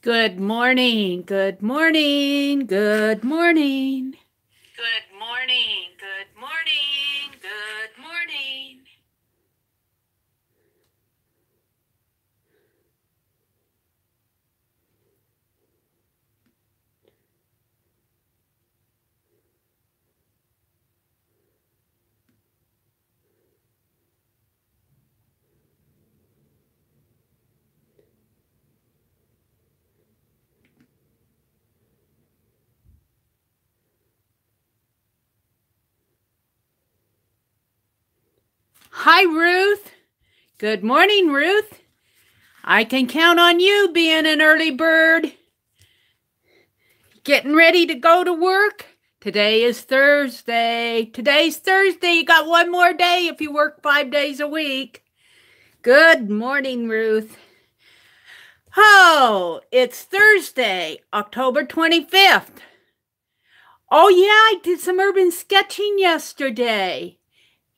Good morning, good morning, good morning. Good morning, good morning, good morning. Hi, Ruth. Good morning, Ruth. I can count on you being an early bird. Getting ready to go to work? Today is Thursday. Today's Thursday. You got one more day if you work 5 days a week. Good morning, Ruth. Oh, it's Thursday, October 25th. Oh, yeah, I did some urban sketching yesterday.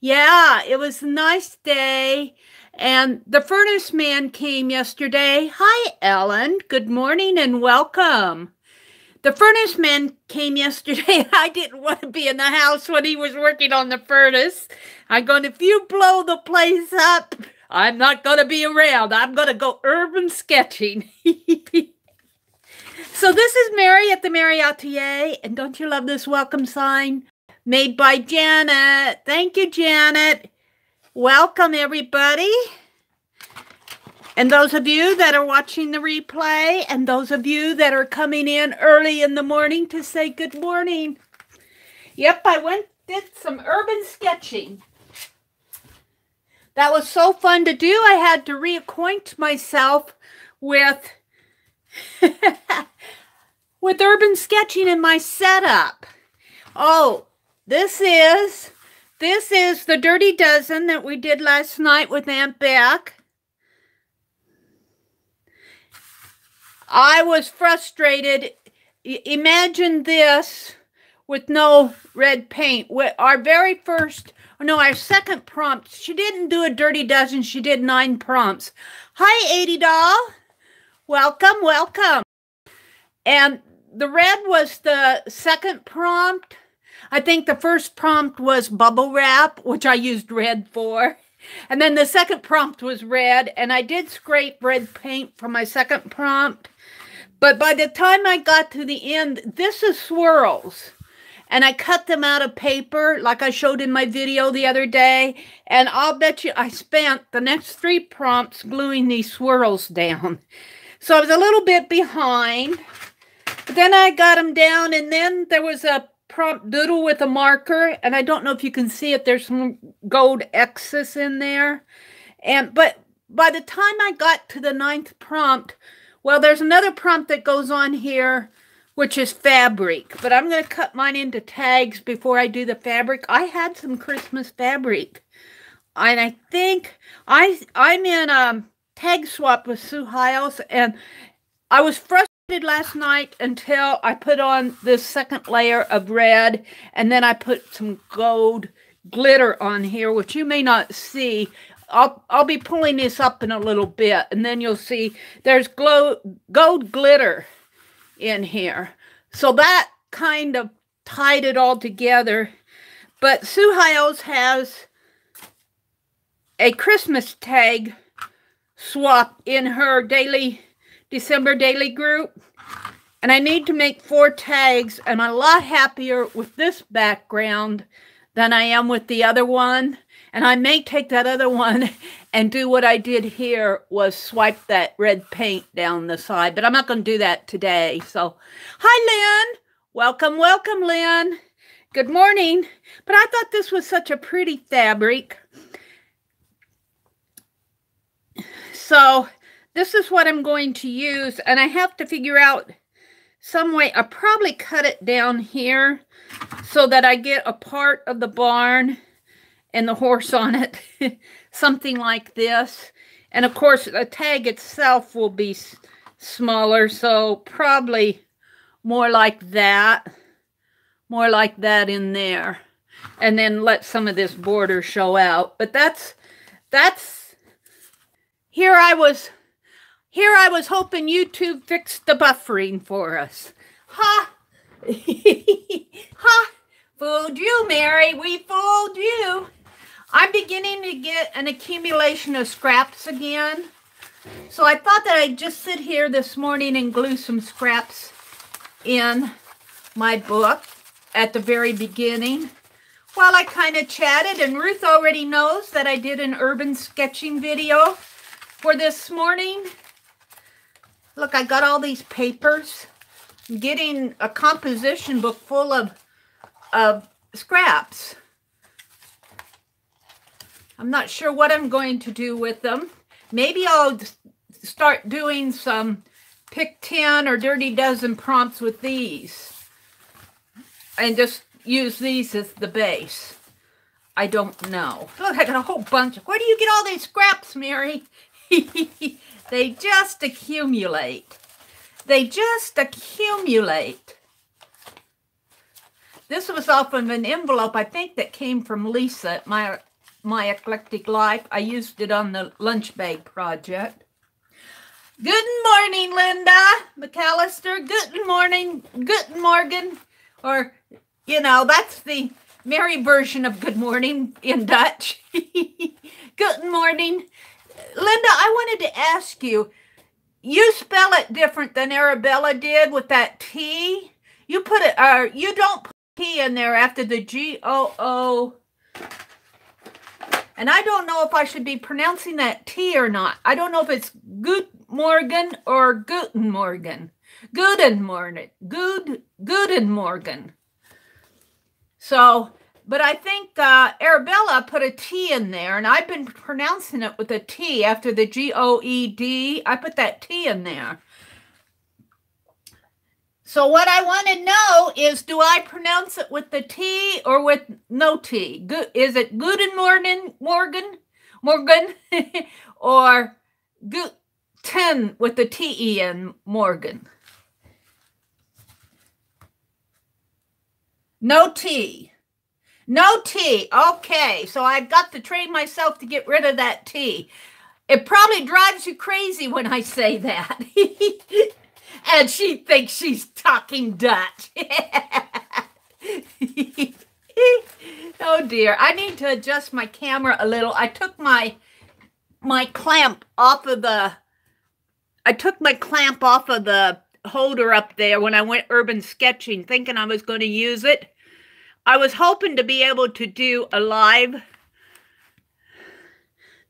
Yeah, it was a nice day. And the furnace man came yesterday. Hi, Ellen. Good morning and welcome. The furnace man came yesterday. I didn't want to be in the house when he was working on the furnace. I'm going, if you blow the place up, I'm not going to be around. I'm going to go urban sketching. So this is Meri at the.meri.atelier. And don't you love this welcome sign? Made by Janet. Thank you, Janet. Welcome, everybody. And those of you that are watching the replay, and those of you that are coming in early in the morning to say good morning. Yep, I did some urban sketching. That was so fun to do. I had to reacquaint myself with with urban sketching in my setup. Oh, this is the Dirty Dozen that we did last night with Aunt Beck. I was frustrated. Imagine this with no red paint. Our second prompt, she didn't do a Dirty Dozen. She did 9 prompts. Hi, 80 Doll. Welcome, welcome. And the red was the second prompt. I think the first prompt was bubble wrap, which I used red for. And then the second prompt was red, and I did scrape red paint for my second prompt. But by the time I got to the end, this is swirls. And I cut them out of paper, like I showed in my video the other day. And I'll bet you I spent the next 3 prompts gluing these swirls down. So I was a little bit behind. But then I got them down, and then there was a prompt doodle with a marker, and I don't know if you can see it. There's some gold X's in there. But by the time I got to the 9th prompt, well, there's another prompt that goes on here, which is fabric. But I'm going to cut mine into tags before I do the fabric. I had some Christmas fabric, and I think I'm in a tag swap with Sue Hiles, and I was frustrated last night until I put on this second layer of red, and then I put some gold glitter on here, which you may not see. I'll be pulling this up in a little bit, and then you'll see there's gold glitter in here. So that kind of tied it all together. But Sue Hiles has a Christmas tag swap in her December daily group. And I need to make 4 tags, and I'm a lot happier with this background than I am with the other one. And I may take that other one and do what I did here, was swipe that red paint down the side. But I'm not going to do that today. So, hi, Lynn. Welcome, welcome, Lynn. Good morning. But I thought this was such a pretty fabric. So, this is what I'm going to use. And I have to figure out some way. I'll probably cut it down here so that I get a part of the barn and the horse on it, something like this. And of course, the tag itself will be smaller, so probably more like that in there. And then let some of this border show out. But that's, here I was Here I was hoping YouTube fixed the buffering for us. Ha! Ha! Fooled you, Mary. We fooled you. I'm beginning to get an accumulation of scraps again. So I thought that I'd just sit here this morning and glue some scraps in my book at the very beginning while I kind of chatted. And Ruth already knows that I did an urban sketching video for this morning. Look, I got all these papers. I'm getting a composition book full of scraps. I'm not sure what I'm going to do with them. Maybe I'll start doing some pick 10 or dirty dozen prompts with these and just use these as the base. I don't know. Look, I got a whole bunch. Where do you get all these scraps, Mary? They just accumulate. They just accumulate. This was off of an envelope, I think, that came from Lisa at My Eclectic Life. I used it on the lunch bag project. Good morning, Linda McAllister. Good morning. Good morgen. Or, you know, that's the Mary version of good morning in Dutch. Good morning. Linda, I wanted to ask you, you spell it different than Arabella did with that T. You put it, you don't put T in there after the G-O-O. And I don't know if I should be pronouncing that T or not. I don't know if it's Gut Morgen or Guten Morgen. Guten Morgen. Guten Morgen. So, but I think Arabella put a T in there, and I've been pronouncing it with a T after the G-O-E-D. I put that T in there. So what I want to know is, do I pronounce it with the T or with no T? Is it Guten Morgen, Morgen, or Guten with the T-E-N, Morgen? No T. No T. Okay, so I've got to train myself to get rid of that T. It probably drives you crazy when I say that. And she thinks she's talking Dutch. Oh dear, I need to adjust my camera a little. I took my clamp off of the holder up there when I went urban sketching, thinking I was going to use it. I was hoping to be able to do a live.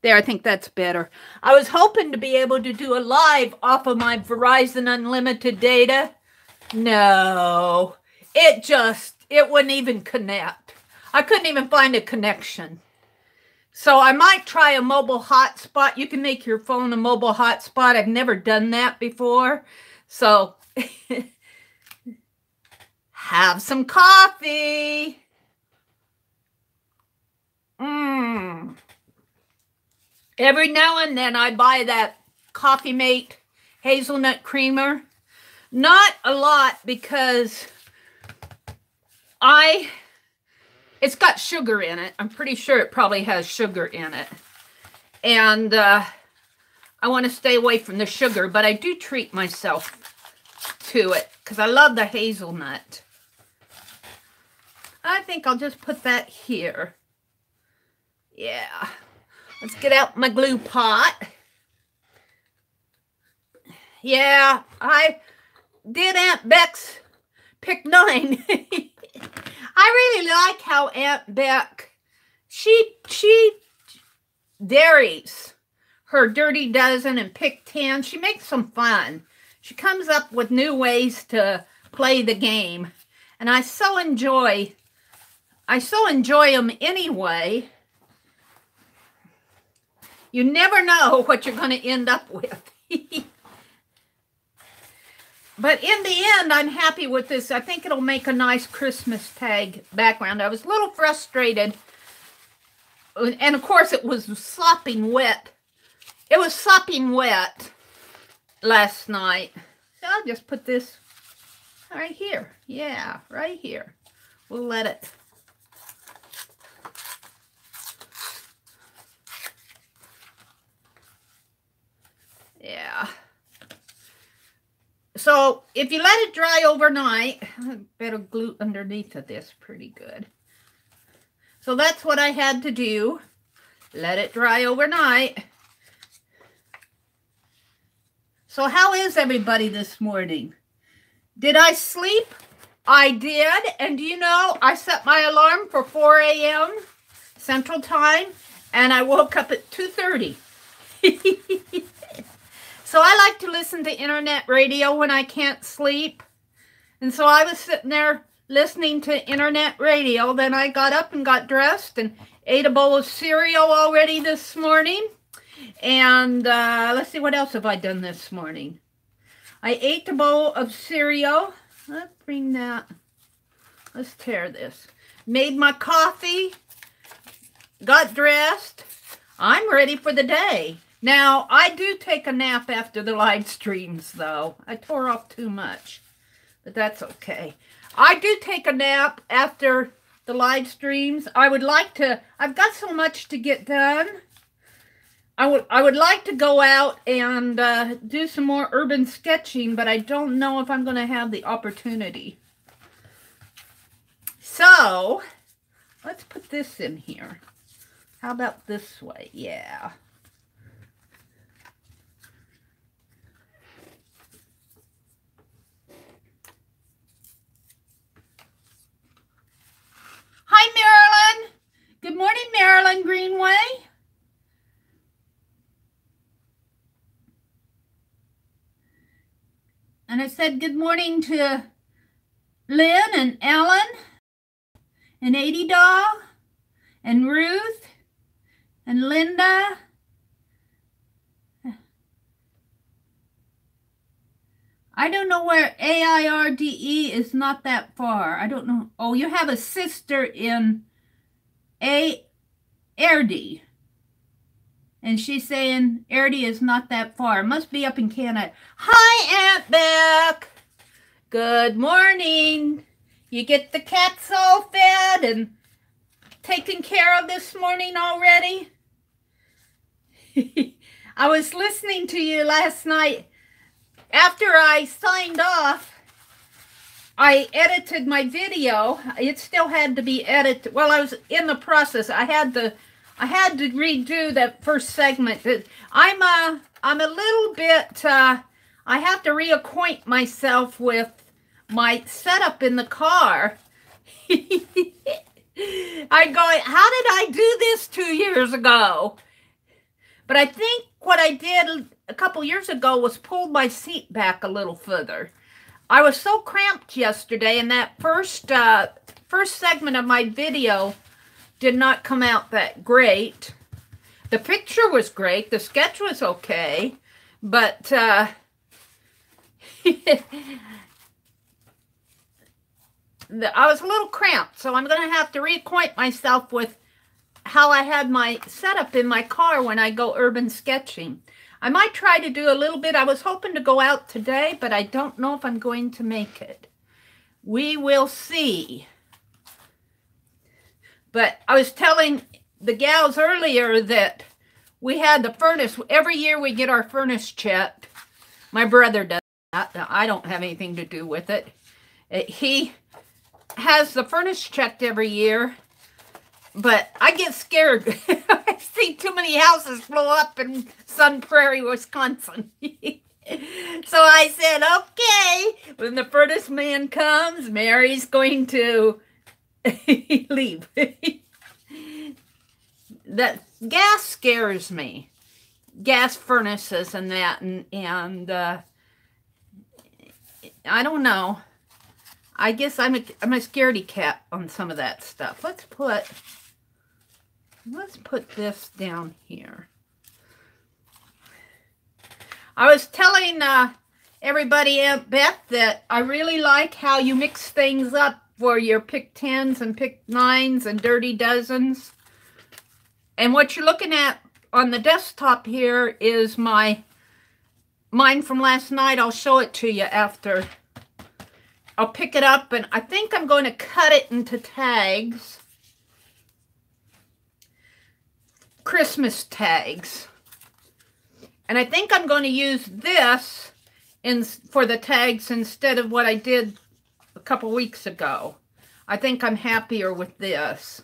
There, I think that's better. I was hoping to be able to do a live off of my Verizon Unlimited data. No, it wouldn't even connect. I couldn't even find a connection. So I might try a mobile hotspot. You can make your phone a mobile hotspot. I've never done that before. So have some coffee. Every now and then I buy that Coffee Mate hazelnut creamer. Not a lot because it's got sugar in it. I'm pretty sure it probably has sugar in it. And I want to stay away from the sugar, but I do treat myself to it because I love the hazelnut. I think I'll just put that here. Yeah. Let's get out my glue pot. Yeah, I did AuntBecs pick 9. I really like how Aunt Beck, she varies her dirty dozen and pick 10. She makes them fun. She comes up with new ways to play the game. And I so enjoy them anyway. You never know what you're going to end up with. But in the end, I'm happy with this. I think it'll make a nice Christmas tag background. I was a little frustrated. And of course, it was sopping wet. It was sopping wet last night. So I'll just put this right here. Yeah, right here. We'll let it. Yeah. So if you let it dry overnight, I better glue underneath of this pretty good. So that's what I had to do. Let it dry overnight. So how is everybody this morning? Did I sleep? I did. And do you know, I set my alarm for 4 a.m. Central Time, and I woke up at 2:30. So I like to listen to internet radio when I can't sleep. And so I was sitting there listening to internet radio. Then I got up and got dressed and ate a bowl of cereal already this morning. And let's see, what else have I done this morning? I ate a bowl of cereal. Let's bring that. Let's tear this. Made my coffee. Got dressed. I'm ready for the day. Now, I do take a nap after the live streams, though. I tore off too much, but that's okay. I do take a nap after the live streams. I would like to, I've got so much to get done. I would like to go out and do some more urban sketching, but I don't know if I'm going to have the opportunity. So, let's put this in here. How about this way? Yeah. Hi, Marilyn. Good morning, Marilyn Greenway. And I said good morning to Lynn and Ellen and Adie Doll and Ruth and Linda. I don't know where AIRDE is not that far. I don't know. Oh, you have a sister in AIRDE. And she's saying AIRDE is not that far. It must be up in Canada. Hi, Aunt Beck. Good morning. You get the cats all fed and taken care of this morning already? I was listening to you last night. After I signed off, I edited my video. It still had to be edited. Well, I was in the process. I had to redo that first segment. I'm a little bit. I have to reacquaint myself with my setup in the car. I'm going, how did I do this 2 years ago? But I think what I did a couple years ago was pull my seat back a little further. I was so cramped yesterday, and that first segment of my video did not come out that great. The picture was great. The sketch was okay. But I was a little cramped, so I'm going to have to reacquaint myself with how I had my setup in my car when I go urban sketching. I might try to do a little bit. I was hoping to go out today, but I don't know if I'm going to make it. We will see. But I was telling the gals earlier that we had the furnace. Every year we get our furnace checked. My brother does that. I don't have anything to do with it. He has the furnace checked every year. But I get scared. I see too many houses blow up in Sun Prairie, Wisconsin. So I said, okay, when the furnace man comes, Mary's going to leave. That gas scares me. Gas furnaces and that. And I don't know. I guess I'm a scaredy cat on some of that stuff. Let's put this down here. I was telling everybody, Aunt Beth, that I really like how you mix things up for your pick 10s and pick 9s and dirty dozens. And what you're looking at on the desktop here is mine from last night. I'll show it to you after. I'll pick it up, and I think I'm going to cut it into tags. Christmas tags. And I think I'm going to use this for the tags instead of what I did a couple weeks ago. I think I'm happier with this.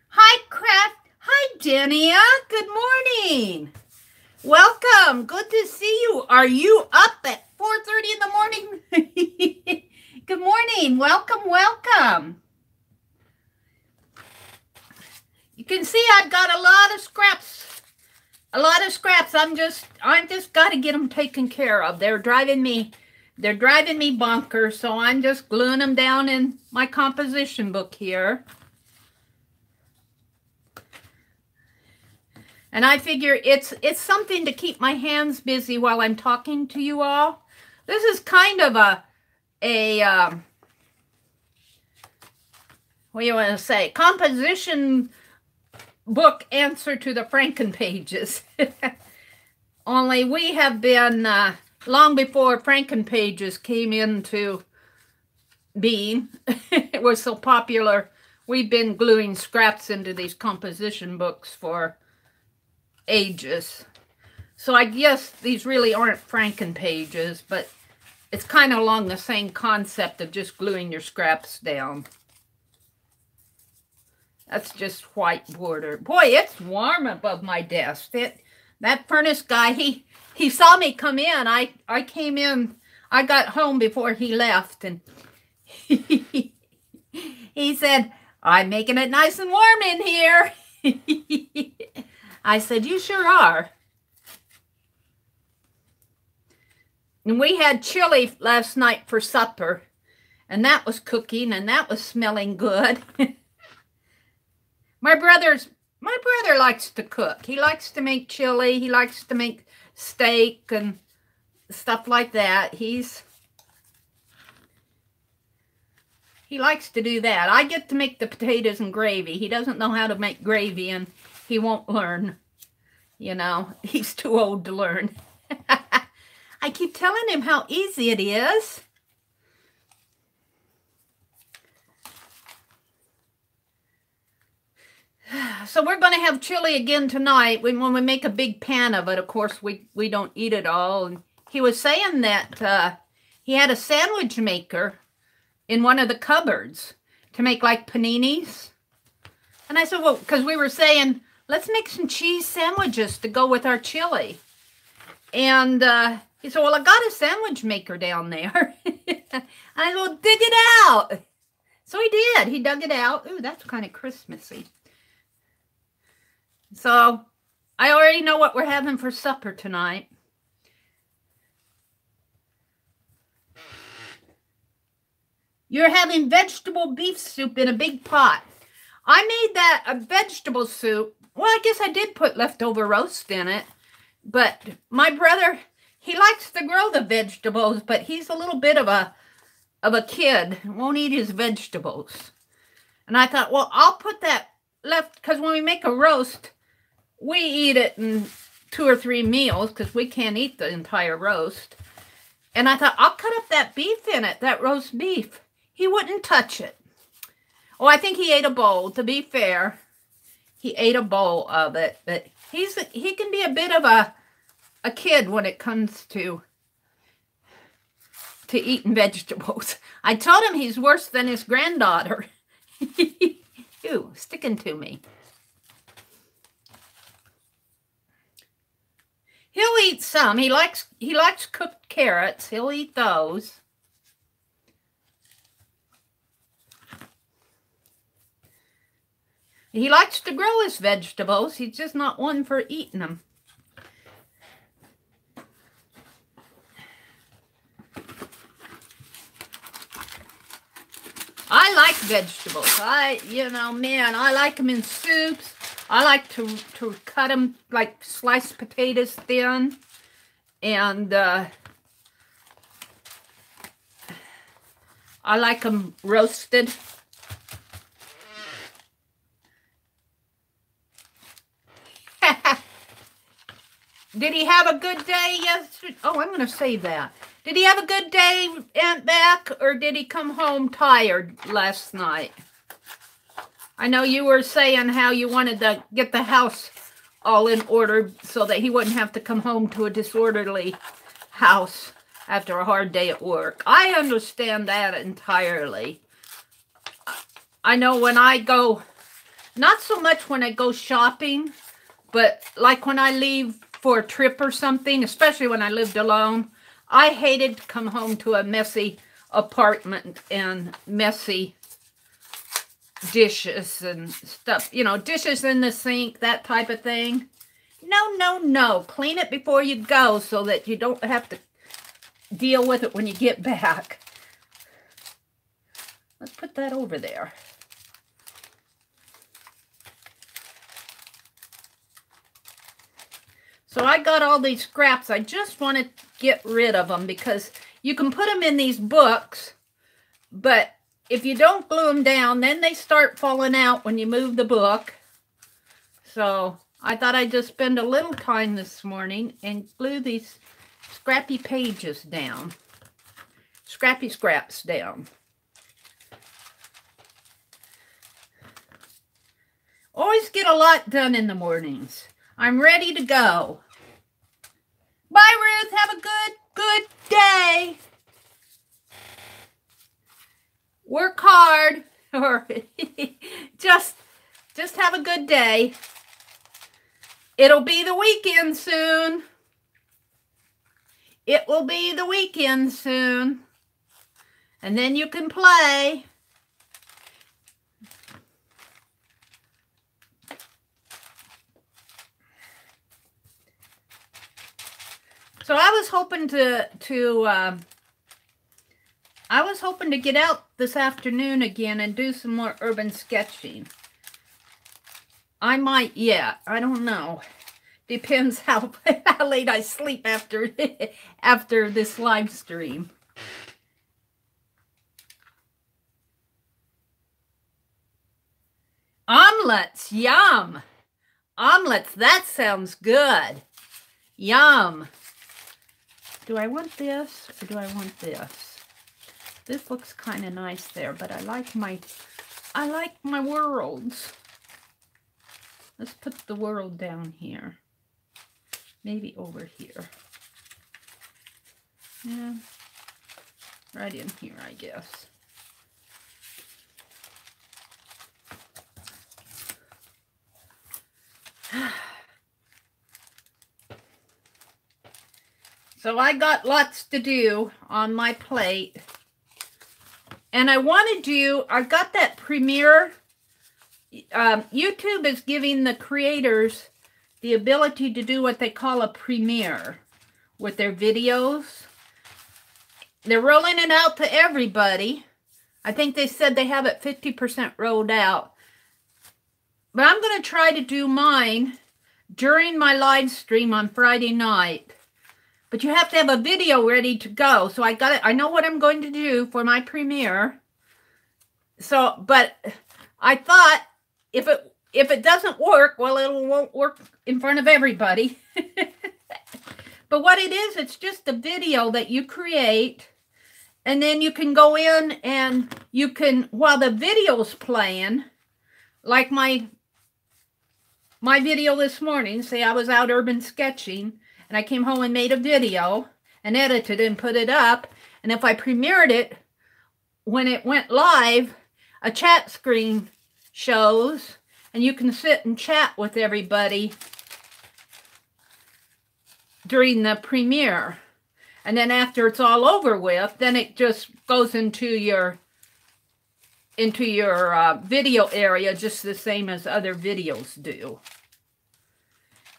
Hi, Craft. Hi, Denia. Good morning. Welcome. Good to see you. Are you up at 4:30 in the morning? Good morning. Welcome, welcome. You can see I've got a lot of scraps. A lot of scraps. I'm just got to get them taken care of. They're driving me bonkers, so I'm just gluing them down in my composition book here. And I figure it's something to keep my hands busy while I'm talking to you all. This is kind of a what do you want to say? Composition book answer to the Franken pages. Only we have been, long before Franken pages came into being, it was so popular, we've been gluing scraps into these composition books for ages. So I guess these really aren't Franken pages, but it's kind of along the same concept of just gluing your scraps down. That's just white border. Boy, it's warm above my desk. That furnace guy, he saw me come in. I came in, I got home before he left, and he said, "I'm making it nice and warm in here." I said, "You sure are." And we had chili last night for supper, and that was cooking, and that was smelling good. My brother likes to cook. He likes to make chili. He likes to make steak and stuff like that. He likes to do that. I get to make the potatoes and gravy. He doesn't know how to make gravy, and he won't learn. You know, he's too old to learn. I keep telling him how easy it is. So we're going to have chili again tonight. When we make a big pan of it, of course, we don't eat it all. And he was saying that he had a sandwich maker in one of the cupboards to make like paninis. And I said, well, because we were saying, let's make some cheese sandwiches to go with our chili. And he said, well, I got a sandwich maker down there. I said, well, dig it out. So he did. He dug it out. Ooh, that's kind of Christmassy. So I already know what we're having for supper tonight. You're having vegetable beef soup in a big pot. I made that a vegetable soup. Well, I guess I did put leftover roast in it. But my brother, he likes to grow the vegetables, but he's a little bit of a kid. Won't eat his vegetables. And I thought, well, I'll put that left, because when we make a roast, we eat it in 2 or 3 meals because we can't eat the entire roast. And I thought, I'll cut up that beef in it, that roast beef. He wouldn't touch it. Oh, I think he ate a bowl. To be fair, he ate a bowl of it. But he can be a bit of a kid when it comes to eating vegetables. I told him he's worse than his granddaughter. Ew, sticking to me. He'll eat some. He likes cooked carrots. He'll eat those. He likes to grow his vegetables. He's just not one for eating them. I like vegetables. Man, I like them in soups. I like to cut them like sliced potatoes thin. And I like them roasted. Did he have a good day yesterday? Oh, I'm going to save that. Did he have a good day, Aunt Beck, or did he come home tired last night? I know you were saying how you wanted to get the house all in order so that he wouldn't have to come home to a disorderly house after a hard day at work. I understand that entirely. I know when I go, not so much when I go shopping, but like when I leave for a trip or something, especially when I lived alone, I hated to come home to a messy apartment and messy dishes and stuff, you know, dishes in the sink, that type of thing. No, no, no. Clean it before you go so that you don't have to deal with it when you get back. Let's put that over there. So I got all these scraps. I just want to get rid of them because you can put them in these books, but if you don't glue them down, then they start falling out when you move the book. So I thought I'd just spend a little time this morning and glue these scrappy pages down. Scrappy scraps down. Always get a lot done in the mornings. I'm ready to go. Bye, Ruth. Have a good day. Work hard, or just have a good day. It'll be the weekend soon. It will be the weekend soon. And then you can play. So I was hoping to get out this afternoon again and do some more urban sketching. I might, yeah, I don't know. Depends how late I sleep after this live stream. Omelets, yum. Omelets, that sounds good. Yum. Do I want this or do I want this? This looks kind of nice there, but I like my worlds. Let's put the world down here. Maybe over here. Yeah, right in here, I guess. So I got lots to do on my plate. And I got that premiere. YouTube is giving the creators the ability to do what they call a premiere with their videos. They're rolling it out to everybody. I think they said they have it 50% rolled out. But I'm going to try to do mine during my live stream on Friday night. But you have to have a video ready to go. So I know what I'm going to do for my premiere. So, but I thought if it doesn't work, well, it won't work in front of everybody. But what it is, it's just a video that you create, and then you can go in and you can, while the video's playing, like my video this morning, say I was out urban sketching, and I came home and made a video and edited and put it up. And if I premiered it, when it went live, a chat screen shows, and you can sit and chat with everybody during the premiere. And then after it's all over with, then it just goes into your video area just the same as other videos do.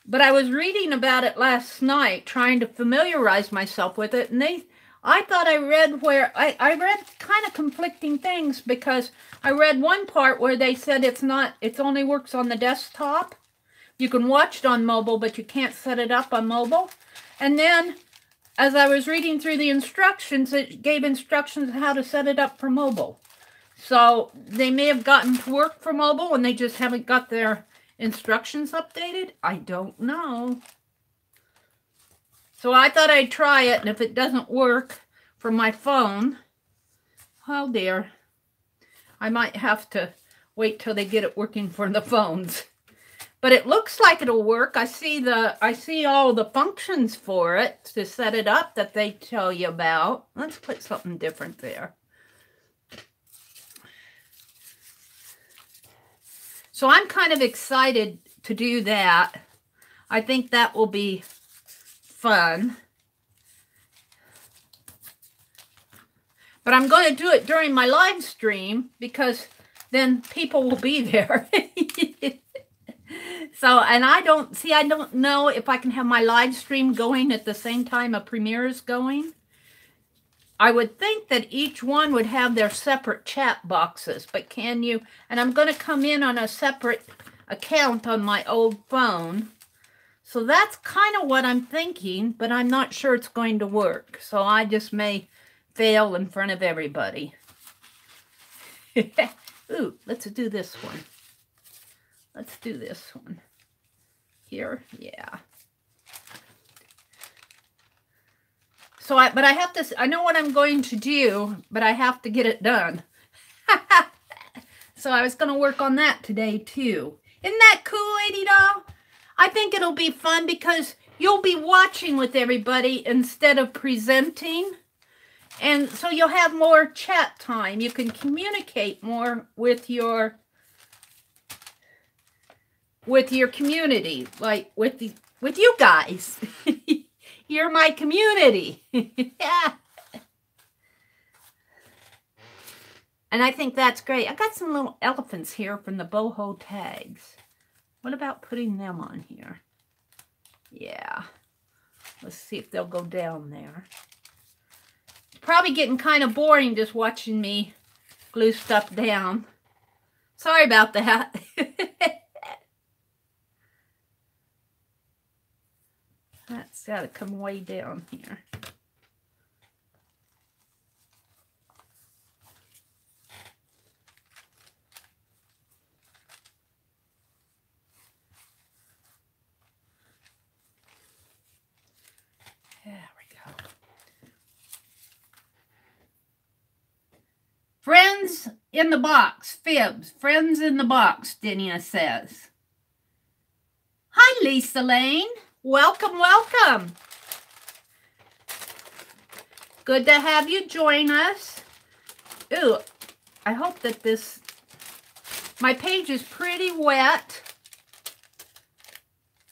But I was reading about it last night, trying to familiarize myself with it, and I thought I read where, I read kind of conflicting things, because I read one part where they said it only works on the desktop. You can watch it on mobile, but you can't set it up on mobile. And then, as I was reading through the instructions, it gave instructions on how to set it up for mobile. So they may have gotten to work for mobile, and they just haven't got their instructions updated. I don't know. So I thought I'd try it, and if it doesn't work for my phone, oh dear, I might have to wait till they get it working for the phones. But it looks like it'll work. I see all the functions for it to set it up that they tell you about. Let's put something different there. So I'm kind of excited to do that. I think that will be fun. But I'm going to do it during my live stream because then people will be there. So, and I don't know if I can have my live stream going at the same time a premiere is going. I would think that each one would have their separate chat boxes, but can you? And I'm going to come in on a separate account on my old phone. So that's kind of what I'm thinking, but I'm not sure it's going to work. So I just may fail in front of everybody. Ooh, let's do this one. Let's do this one. Here, yeah. So but I have to, I know what I'm going to do, but I have to get it done. So I was going to work on that today too. Isn't that cool, Lady Doll? I think it'll be fun because you'll be watching with everybody instead of presenting. And so you'll have more chat time. You can communicate more with your community, like with you guys. You're my community. Yeah. And I think that's great. I got some little elephants here from the boho tags. What about putting them on here? Yeah. Let's see if they'll go down there. It's probably getting kind of boring just watching me glue stuff down. Sorry about that. That's got to come way down here. There we go. Friends in the box, Fibs. Friends in the box, Dinia says. Hi, Lisa Lane. Welcome, welcome. Good to have you join us. Ooh, I hope that my page is pretty wet.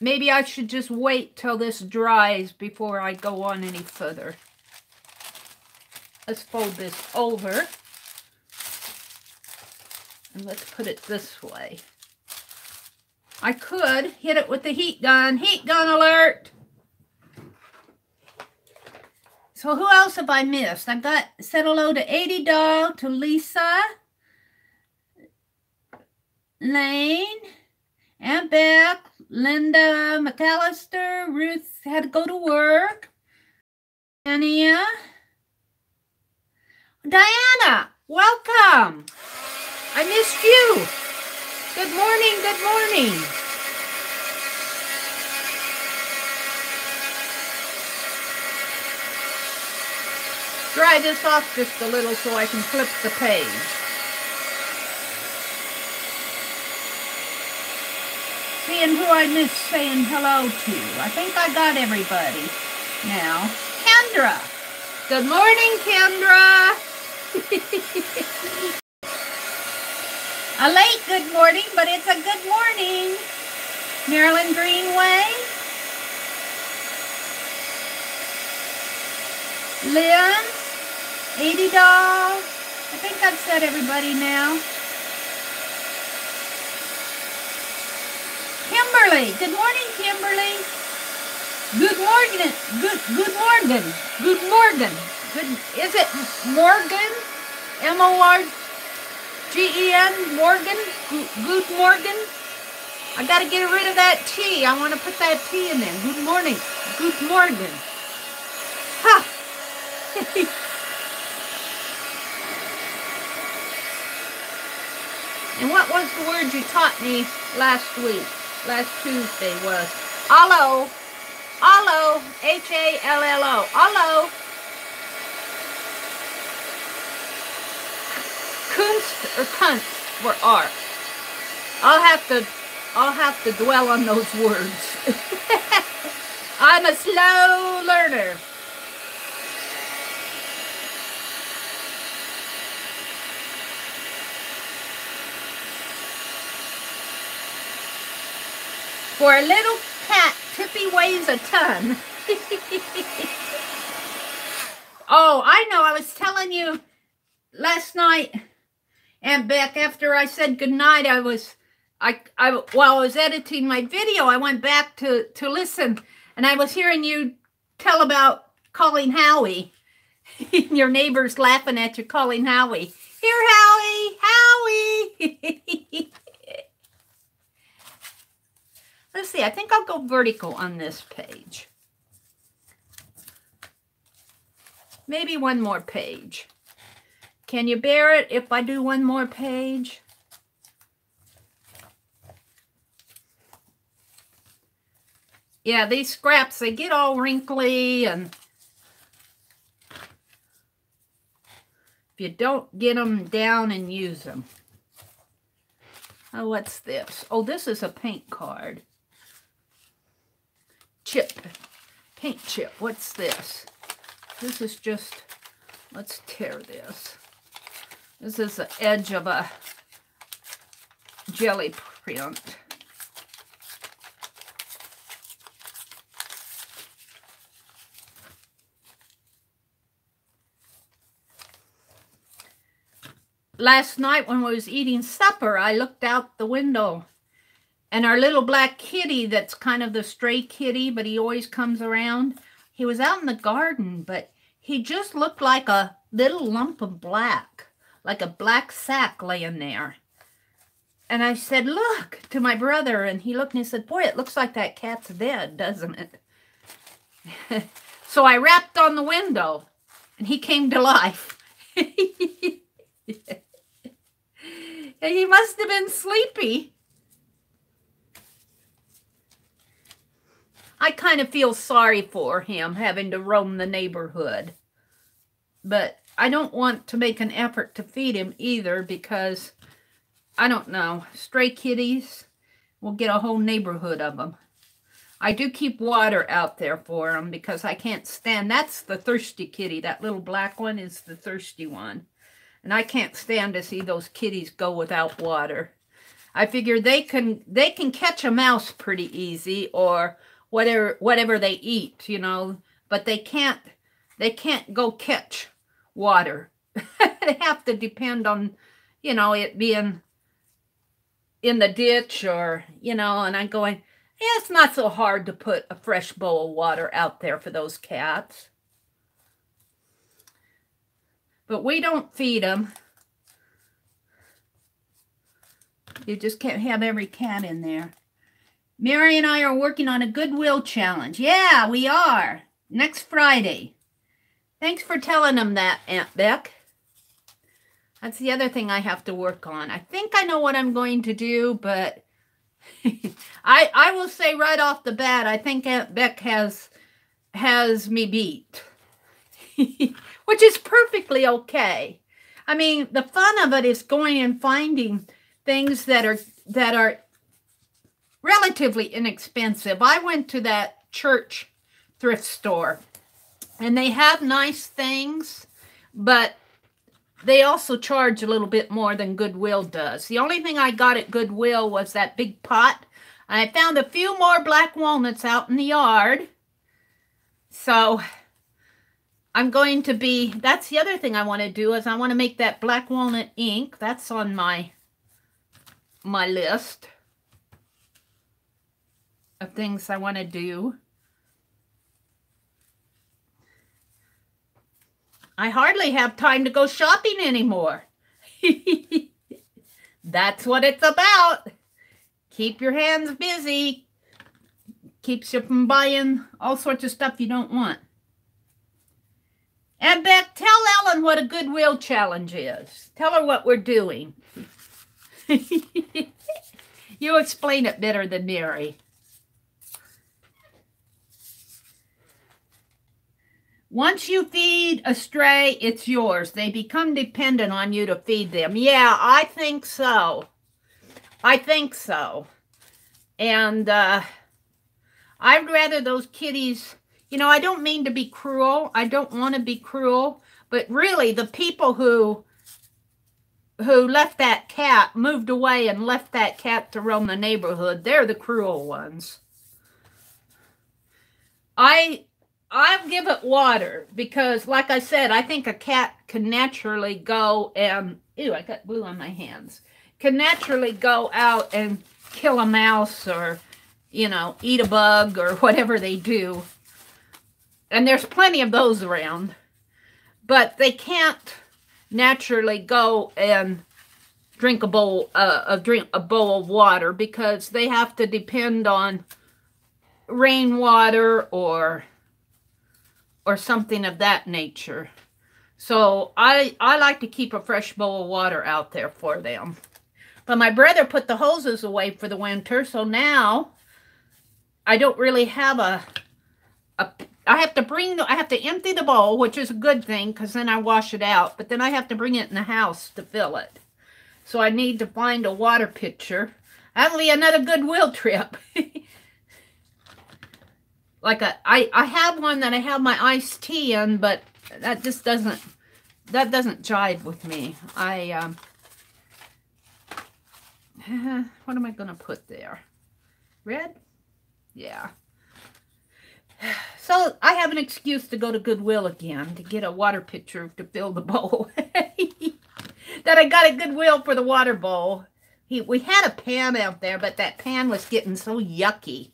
Maybe I should just wait till this dries before I go on any further. Let's fold this over. And let's put it this way. I could hit it with the heat gun. Heat gun alert! So who else have I missed? I've got said hello to 80 Doll, to Lisa, Lane, Aunt Beck, Linda McAllister, Ruth had to go to work, Ania, Diana, welcome. I missed you. Good morning, good morning. Dry this off just a little so I can flip the page. Seeing who I missed saying hello to. I think I got everybody now. Kendra. Good morning, Kendra. A late good morning, but it's a good morning. Marilyn Greenway. Lynn. 80 Doll. I think I've said everybody now. Kimberly. Good morning, Kimberly. Good morning. Good morning. Good morning. Good. Is it Morgan? M-O-R-G-E-N? Morgan? Good morning. I got to get rid of that T. I want to put that T in there. Good morning. Good morning. Ha! And what was the word you taught me last week? Last Tuesday was allo. Allo. H-A-L-L-O. Allo. Kunst or kunst for art. I'll have to I'll have to dwell on those words. I'm a slow learner. For a little cat, Tippy weighs a ton. Oh, I know. I was telling you last night, Aunt Beck, after I said goodnight, while I was editing my video, I went back to listen, and I was hearing you tell about calling Howie. Your neighbors laughing at you calling Howie. Here, Howie! Howie! Let's see, I think I'll go vertical on this page. Maybe one more page. Can you bear it if I do one more page? Yeah, these scraps, they get all wrinkly, and if you don't get them down and use them. Oh, what's this? Oh, this is a paint card. Chip. Paint chip. What's this? This is just, let's tear this. This is the edge of a jelly print. Last night when we was eating supper, I looked out the window, and our little black kitty, that's kind of the stray kitty, but he always comes around, he was out in the garden, but he just looked like a little lump of black, like a black sack laying there. And I said, look, to my brother, and he looked and he said, boy, it looks like that cat's dead, doesn't it? So I rapped on the window, and he came to life. And he must have been sleepy. I kind of feel sorry for him having to roam the neighborhood. But I don't want to make an effort to feed him either because, I don't know, stray kitties will get a whole neighborhood of them. I do keep water out there for him because I can't stand, that's the thirsty kitty. That little black one is the thirsty one. And I can't stand to see those kitties go without water. I figure they can catch a mouse pretty easy or whatever they eat, you know, but they can't go catch water. They have to depend on, you know, it being in the ditch or, you know, and I'm going, yeah, it's not so hard to put a fresh bowl of water out there for those cats. But we don't feed them. You just can't have every cat in there. Mary and I are working on a Goodwill challenge. Yeah, we are. Next Friday. Thanks for telling them that, Aunt Beck. That's the other thing I have to work on. I think I know what I'm going to do, but I will say right off the bat, I think Aunt Beck has me beat. Which is perfectly okay. I mean, the fun of it is going and finding things that are relatively inexpensive. I went to that church thrift store, and they have nice things, but they also charge a little bit more than Goodwill does. The only thing I got at Goodwill was that big pot. I found a few more black walnuts out in the yard. So I'm going to be, that's the other thing I want to do, is I want to make that black walnut ink. That's on my list of things I want to do. I hardly have time to go shopping anymore. That's what it's about. Keep your hands busy. Keeps you from buying all sorts of stuff you don't want. And Beck, tell Ellen what a Goodwill challenge is. Tell her what we're doing. You explain it better than Mary. Once you feed a stray, it's yours. They become dependent on you to feed them. Yeah, I think so. I think so. And I'd rather those kitties, you know, I don't mean to be cruel. I don't want to be cruel. But really, the people who left that cat, moved away and left that cat to roam the neighborhood, they're the cruel ones. I'll give it water because, like I said, I think a cat can naturally go and, ew, I got blue on my hands, can naturally go out and kill a mouse or, you know, eat a bug or whatever they do. And there's plenty of those around. But they can't naturally go and drink a bowl of water because they have to depend on rainwater or something of that nature. So I like to keep a fresh bowl of water out there for them. But my brother put the hoses away for the winter, so now I don't really have I have to empty the bowl, which is a good thing because then I wash it out, but then I have to bring it in the house to fill it. So I need to find a water pitcher. That'll be another Goodwill trip. Like I have one that I have my iced tea in, but that just doesn't jive with me. What am I going to put there? Red? Yeah. So I have an excuse to go to Goodwill again to get a water pitcher to fill the bowl. That I got at Goodwill for the water bowl. We had a pan out there, but that pan was getting so yucky.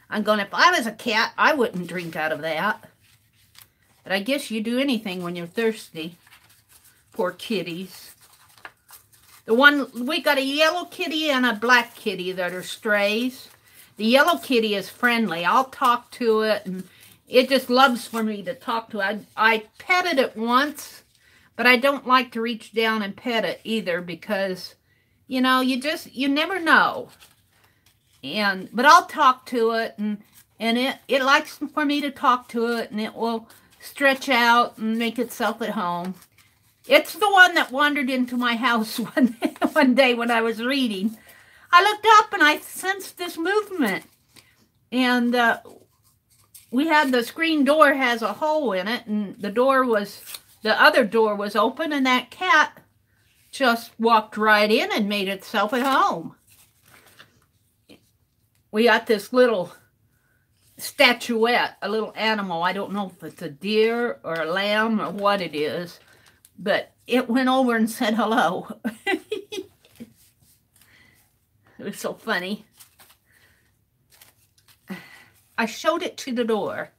I'm going, if I was a cat, I wouldn't drink out of that. But I guess you do anything when you're thirsty. Poor kitties. We got a yellow kitty and a black kitty that are strays. The yellow kitty is friendly. I'll talk to it, and it just loves for me to talk to it. I petted it once, but I don't like to reach down and pet it either because, you know, you never know. But I'll talk to it, and it likes for me to talk to it, and it will stretch out and make itself at home. It's the one that wandered into my house one day when I was reading. I looked up and I sensed this movement. And we had the screen door has a hole in it, and the other door was open, and that cat just walked right in and made itself at home. We got this little statuette, a little animal. I don't know if it's a deer or a lamb or what it is, but it went over and said hello. It was so funny. I showed it to the door,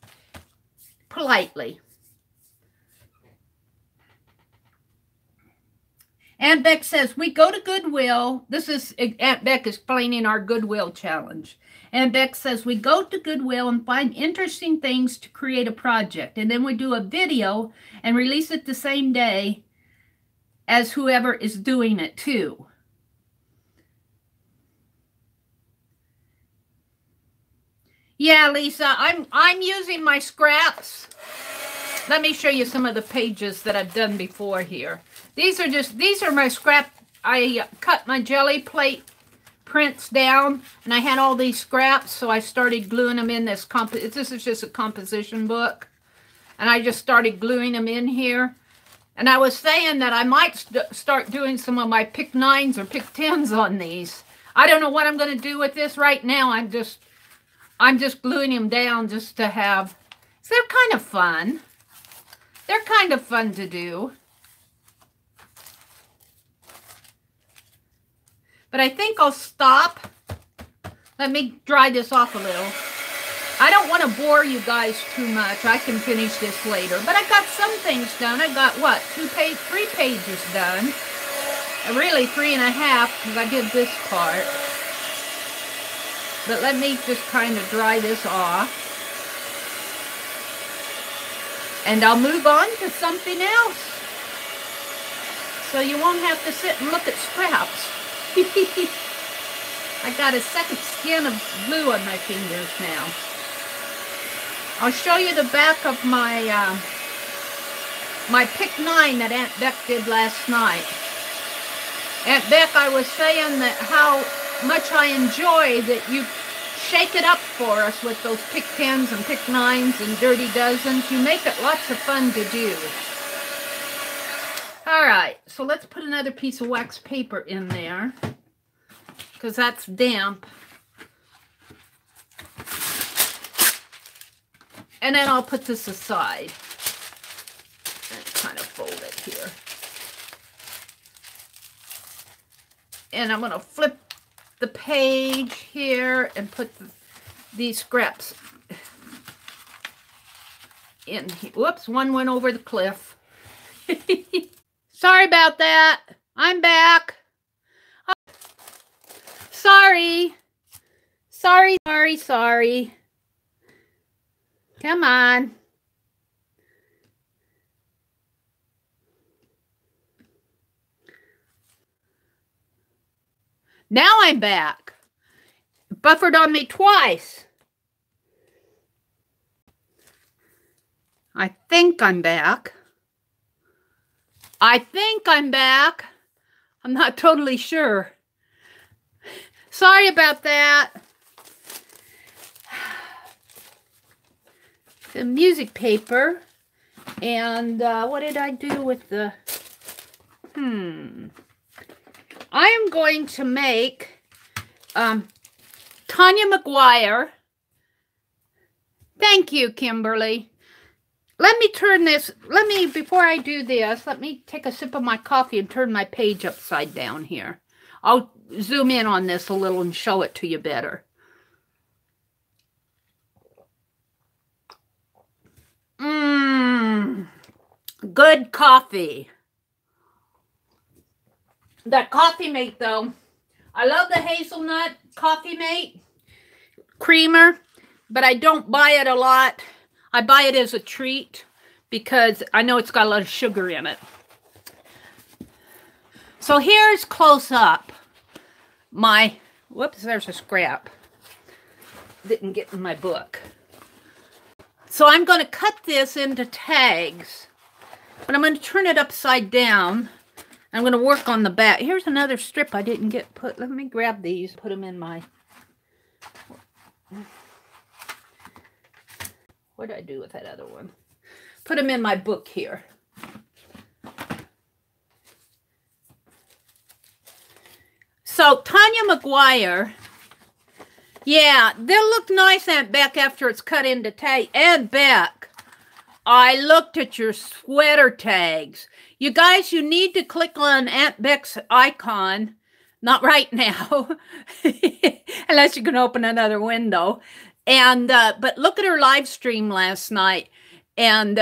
politely. Aunt Beck says, we go to Goodwill. This is Aunt Beck explaining our Goodwill challenge. Aunt Beck says, we go to Goodwill and find interesting things to create a project. And then we do a video and release it the same day as whoever is doing it too. Yeah, Lisa, I'm using my scraps. Let me show you some of the pages that I've done before here. These are my scrap. I cut my jelly plate prints down, and I had all these scraps, so I started gluing them in this. This is just a composition book, and I just started gluing them in here. And I was saying that I might start doing some of my pick 9s or pick 10s on these. I don't know what I'm going to do with this right now. I'm just gluing them down just to have. So they're kind of fun. They're kind of fun to do. But I think I'll stop. Let me dry this off a little. I don't want to bore you guys too much. I can finish this later. But I got some things done. I got, what, 3 pages done. Really 3.5 because I did this part. But let me just kind of dry this off. And I'll move on to something else. So you won't have to sit and look at scraps. I got a second skin of glue on my fingers now. I'll show you the back of my my pick 9 that Aunt Beck did last night. Aunt Beck, I was saying that how much I enjoy that shake it up for us with those pick 10s and pick 9s and dirty dozens. You make it lots of fun to do. All right, so let's put another piece of wax paper in there because that's damp. And then I'll put this aside and kind of fold it here. And I'm going to flip the page here and put these scraps in here. Whoops, one went over the cliff. Sorry about that. I'm back. Sorry. Sorry. Come on. Now I'm back. Buffered on me twice. I think I'm back. I'm not totally sure. Sorry about that. The music paper. And what did I do with the... I am going to make Tanya McGuire. Thank you, Kimberly. Let me turn this, before I do this, let me take a sip of my coffee and turn my page upside down here. I'll zoom in on this a little and show it to you better. Good coffee. That Coffee Mate, though, I love the hazelnut Coffee Mate creamer, but I don't buy it a lot. I buy it as a treat because I know it's got a lot of sugar in it. So here's close up my, whoops, there's a scrap. Didn't get in my book. So I'm going to cut this into tags, but I'm going to turn it upside down. I'm going to work on the back. Here's another strip I didn't get put. Let me grab these, put them in my... What did I do with that other one? Put them in my book here. So, Tanya McGuire. Yeah, they'll look nice, Aunt Beck, after it's cut into tag. Aunt Beck, I looked at your sweater tags. You guys, you need to click on Aunt Beck's icon. Not right now, unless you can open another window. And but look at her live stream last night. And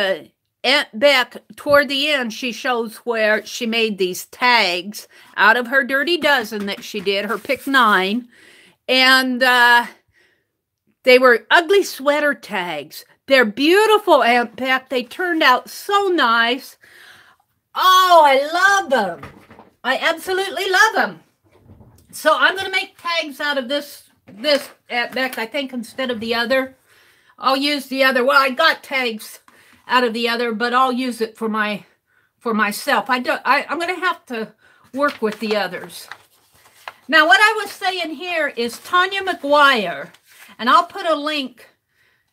Aunt Beck, toward the end, she shows where she made these tags out of her Dirty Dozen that she did, her pick 9. And they were ugly sweater tags. They're beautiful, Aunt Beck. They turned out so nice. Oh, I love them. I absolutely love them. So I'm going to make tags out of this Aunt Beck, I think, instead of the other. I'll use the other. Well, I got tags out of the other, but I'll use it for myself. I'm going to have to work with the others. Now, what I was saying here is Tanya McGuire, and I'll put a link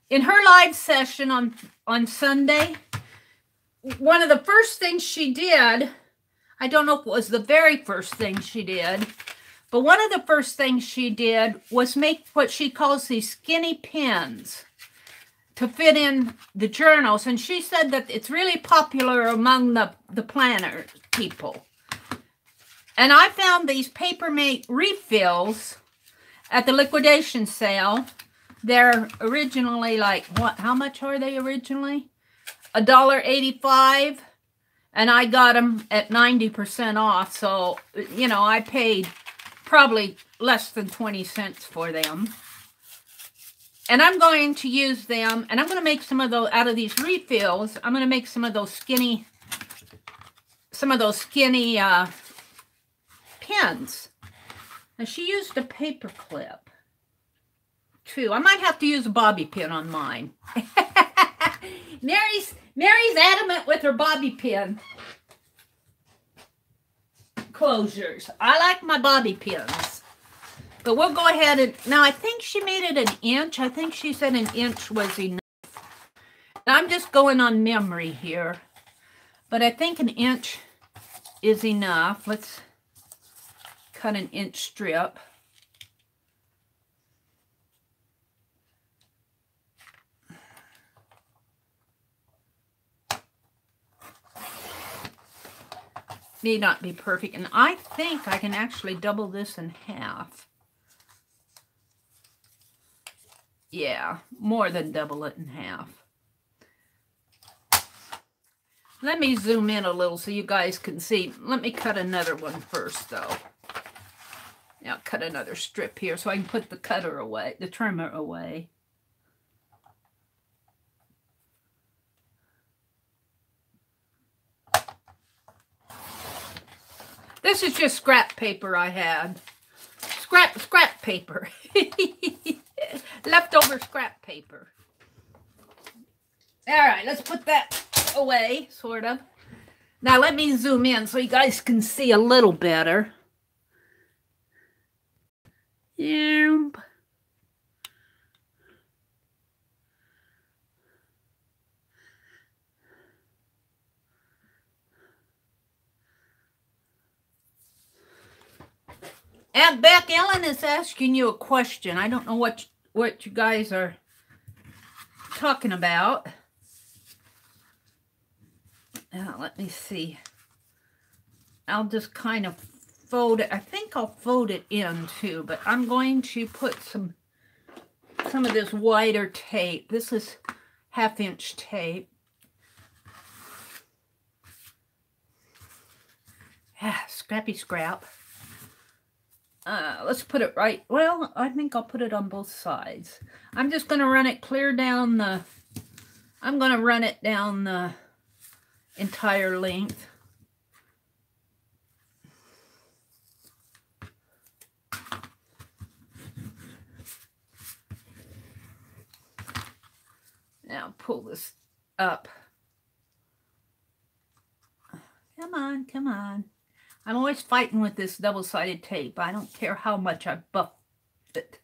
in her live session on Sunday. One of the first things she did, I don't know if it was the very first thing she did, but one of the first things she did was make what she calls these skinny pins to fit in the journals. And she said that it's really popular among the planner people. And I found these Papermate refills at the liquidation sale. They're originally like, what? How much are they originally? $1.85, and I got them at 90% off. So, you know, I paid probably less than 20 cents for them. And I'm going to use them, and I'm going to make some of those out of these refills. I'm going to make some of those skinny pins. And she used a paper clip too. I might have to use a bobby pin on mine. Mary's adamant with her bobby pin closures. I like my bobby pins. But we'll go ahead and, now I think she made it 1 inch. I think she said 1 inch was enough. I'm just going on memory here. But I think 1 inch is enough. Let's cut 1 inch strip. May not be perfect, and I think I can actually double this in half. Yeah, more than double it in half. Let me zoom in a little so you guys can see. Let me cut another one first, though. Now cut another strip here so I can put the cutter away, the trimmer away. This is just scrap paper I had. Scrap paper. Leftover scrap paper. All right, let's put that away, sort of. Now let me zoom in so you guys can see a little better. Yep. Aunt Beck, Ellen is asking you a question. I don't know what you guys are talking about. Let me see. I'll just kind of fold it. I think I'll fold it in too, but I'm going to put some of this wider tape. This is 1/2 inch tape. Scrappy scrap. Let's put it right. Well, I think I'll put it on both sides. I'm just going to run it clear down the, I'm going to run it down the entire length. Now pull this up. Come on, come on. I'm always fighting with this double-sided tape. I don't care how much I buff it.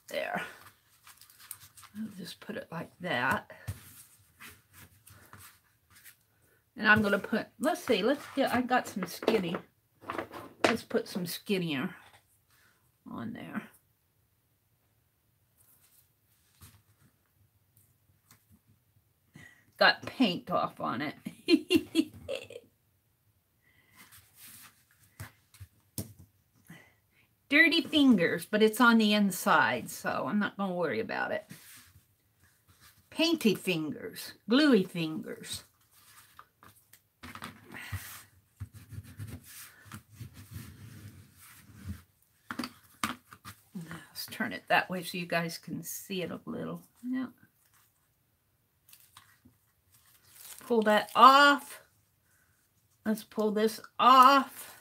There. I'll just put it like that. And I'm going to put, let's see, I got some skinny. Let's put some skinnier on there. Got paint off on it. Dirty fingers, but it's on the inside, so I'm not going to worry about it. Painty fingers, gluey fingers. Let's turn it that way so you guys can see it a little. Yeah. Pull that off. Let's pull this off.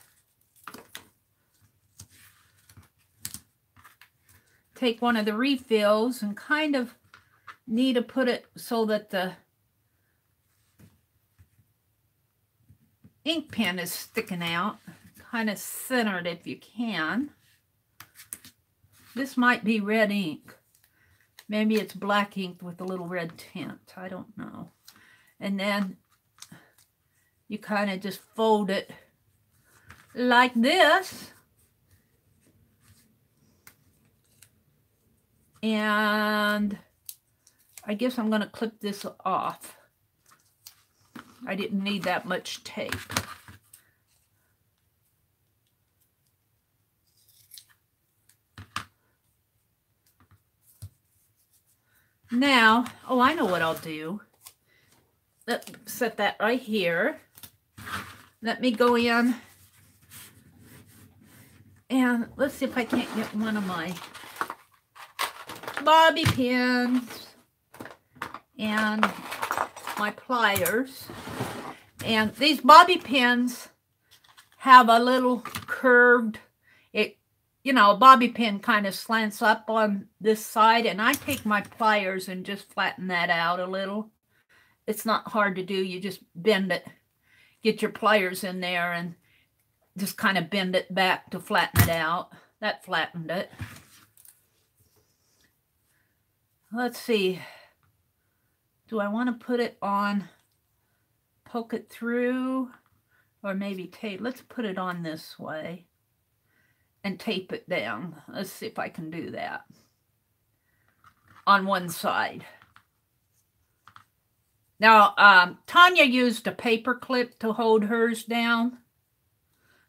Take one of the refills and kind of need to put it so that the ink pen is sticking out. Kind of centered if you can. This might be red ink. Maybe it's black ink with a little red tint. I don't know. And then you kind of just fold it like this. And I guess I'm going to clip this off. I didn't need that much tape. Now, oh, I know what I'll do. Let's set that right here. Let me go in and let's see if I can't get one of my bobby pins and my pliers. And these bobby pins have a little curved, you know, a bobby pin kind of slants up on this side, and I take my pliers and just flatten that out a little. it's not hard to do. You just bend it, get your pliers in there and just kind of bend it back to flatten it out. That flattened it. Let's see. Do I want to put it on, poke it through, or maybe tape? Let's put it on this way and tape it down. Let's see if I can do that on one side. Now, Tanya used a paper clip to hold hers down.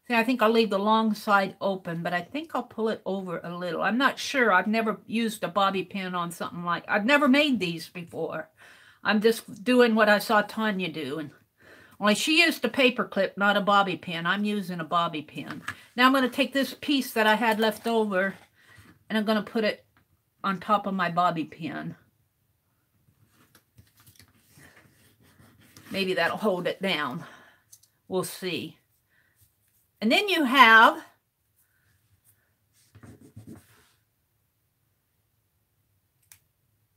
See, I think I'll leave the long side open, but I think I'll pull it over a little. I'm not sure. I've never used a bobby pin on something like, I've never made these before. I'm just doing what I saw Tanya do. And only she used a paper clip, not a bobby pin. I'm using a bobby pin. Now I'm going to take this piece that I had left over and I'm going to put it on top of my bobby pin. Maybe that'll hold it down. We'll see. And then you have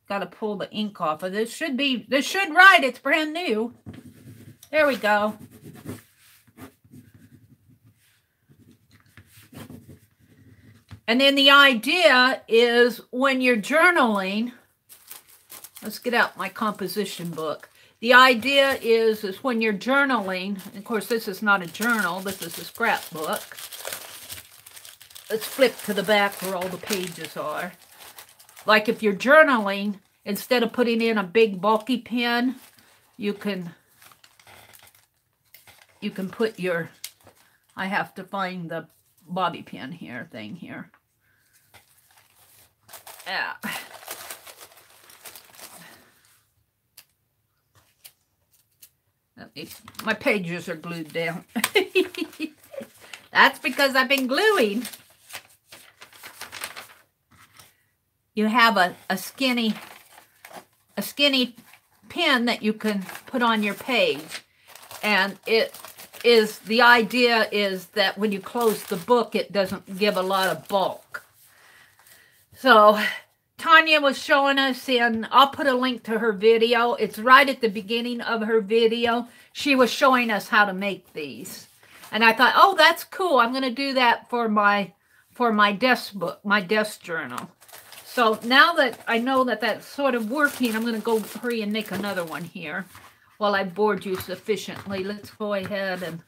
got to pull the ink off of this. This should write. It's brand new. There we go. And then the idea is when you're journaling, let's get out my composition book. The idea is when you're journaling, and of course this is not a journal, this is a scrapbook. Let's flip to the back where all the pages are. Like if you're journaling, instead of putting in a big bulky pen, you can put your, I have to find the bobby pin here, thing here. Yeah. My pages are glued down. That's because I've been gluing. You have a skinny pen that you can put on your page. And the idea is that when you close the book, it doesn't give a lot of bulk. So Tanya was showing us in, I'll put a link to her video. It's right at the beginning of her video. She was showing us how to make these. And I thought, oh, that's cool. I'm going to do that for my desk book, my desk journal. So now that I know that that's sort of working, I'm going to go hurry and make another one here while I bored you sufficiently. Let's go ahead and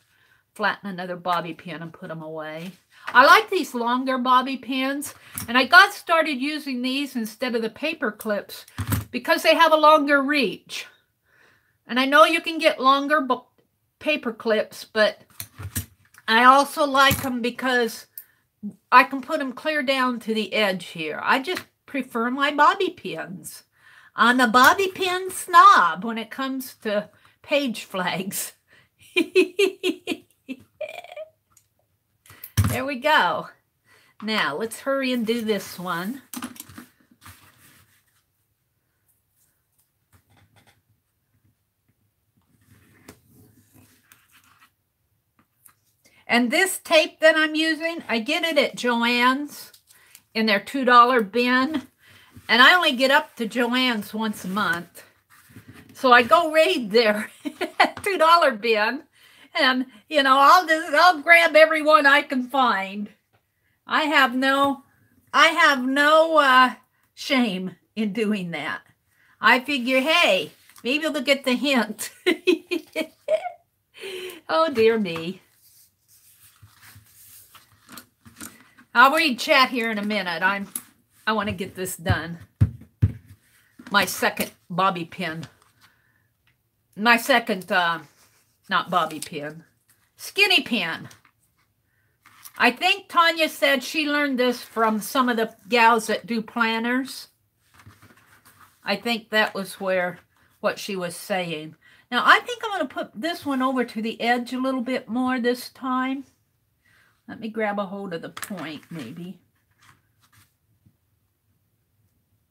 flatten another bobby pin and put them away. I like these longer bobby pins, and I got started using these instead of the paper clips because they have a longer reach. And I know you can get longer paper clips, but I also like them because I can put them clear down to the edge here. I just prefer my bobby pins. I'm a bobby pin snob when it comes to page flags. There we go. Now, let's hurry and do this one. And this tape that I'm using, I get it at Joann's in their $2 bin. And I only get up to Joann's once a month. So I go raid their $2 bin. And, you know, I'll grab every one I can find. I have no shame in doing that. I figure, hey, maybe they'll get the hint. Oh, dear me. I'll read chat here in a minute. I want to get this done. My second bobby pin. My second, not bobby pin, skinny pin. I think Tanya said she learned this from some of the gals that do planners. I think that was what she was saying. Now, I think I'm going to put this one over to the edge a little bit more this time. Let me grab a hold of the point, maybe.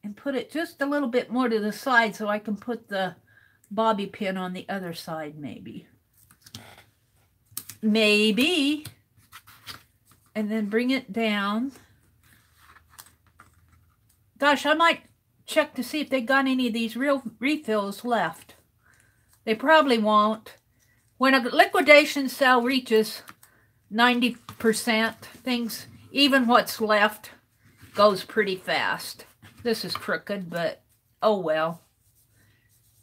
And put it just a little bit more to the side so I can put the bobby pin on the other side, maybe. Maybe. And then bring it down. Gosh, I might check to see if they got any of these real refills left. They probably won't. When a liquidation sale reaches 90%, things, even what's left, goes pretty fast. This is crooked, but oh well.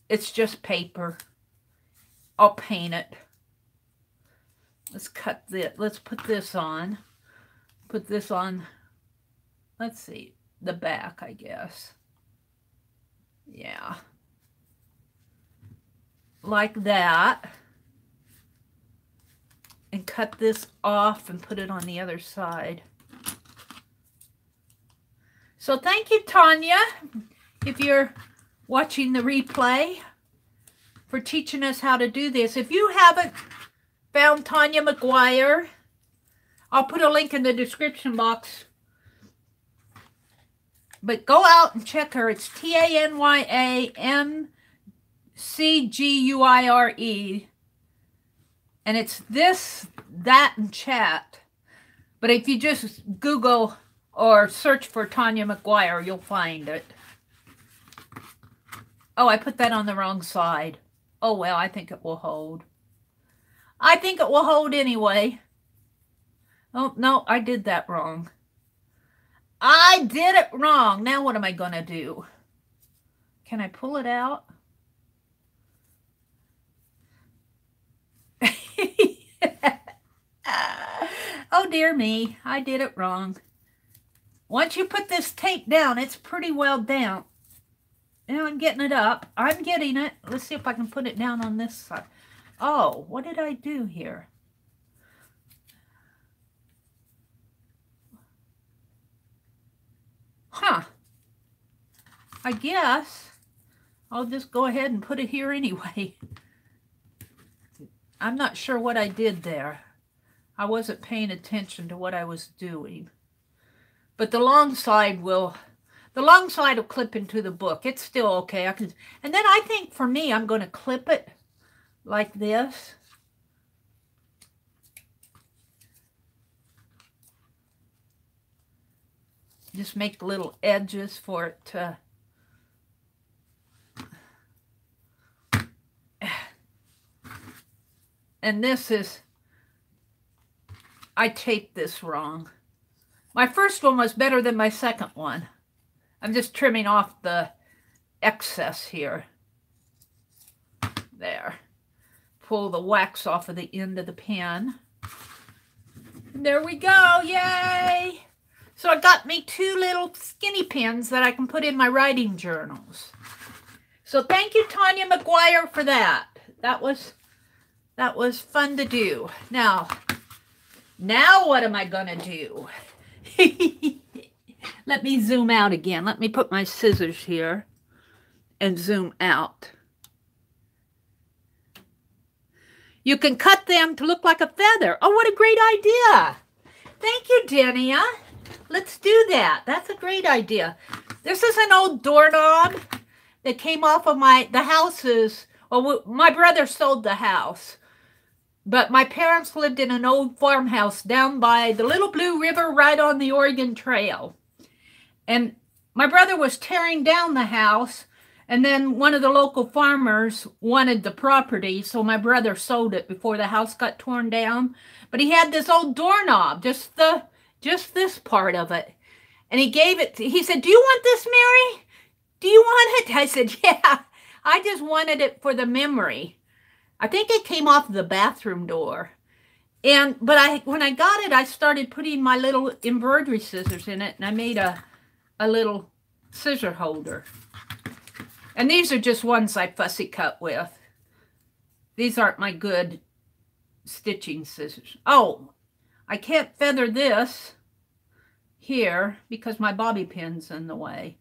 It's just paper. I'll paint it. Let's cut this. Let's put this on. Put this on, let's see, the back, I guess. Yeah. Like that. And cut this off and put it on the other side. So thank you, Tanya, if you're watching the replay, for teaching us how to do this. If you haven't found Tanya McGuire, I'll put a link in the description box. But go out and check her. It's TanyamCguire. And it's this, that, and chat. But if you just Google or search for Tanya McGuire, you'll find it. Oh, I put that on the wrong side. Oh, well, I think it will hold. I think it will hold anyway. Oh, no, I did that wrong. I did it wrong. Now what am I going to do? Can I pull it out? Oh, dear me. I did it wrong. Once you put this tape down, it's pretty well down. Now I'm getting it up. I'm getting it. Let's see if I can put it down on this side. Oh, what did I do here? Huh. I guess I'll just go ahead and put it here anyway. I'm not sure what I did there. I wasn't paying attention to what I was doing. But the long side will clip into the book. It's still okay. And then I think for me, I'm going to clip it like this. Just make little edges for it to... And this is... I taped this wrong. My first one was better than my second one. I'm just trimming off the excess here. There. Pull the wax off of the end of the pen. And there we go. Yay! So I got me 2 little skinny pens that I can put in my writing journals. So thank you, Tanya McGuire, for that. That was fun to do. Now what am I gonna do? Let me zoom out again. Let me put my scissors here and zoom out. You can cut them to look like a feather. Oh, what a great idea. Thank you, Denia. Let's do that. That's a great idea. This is an old doorknob that came off of the houses. Well, my brother sold the house. But my parents lived in an old farmhouse down by the Little Blue River right on the Oregon Trail. And my brother was tearing down the house, and then one of the local farmers wanted the property, so my brother sold it before the house got torn down. But he had this old doorknob, just this part of it. And he gave it, he said, "Do you want this, Mary? Do you want it?" I said, "Yeah, I just wanted it for the memory." I think it came off the bathroom door. But when I got it, I started putting my little embroidery scissors in it, and I made a little scissor holder. And these are just ones I fussy cut with. These aren't my good stitching scissors. Oh, I can't feather this here because my bobby pin's in the way.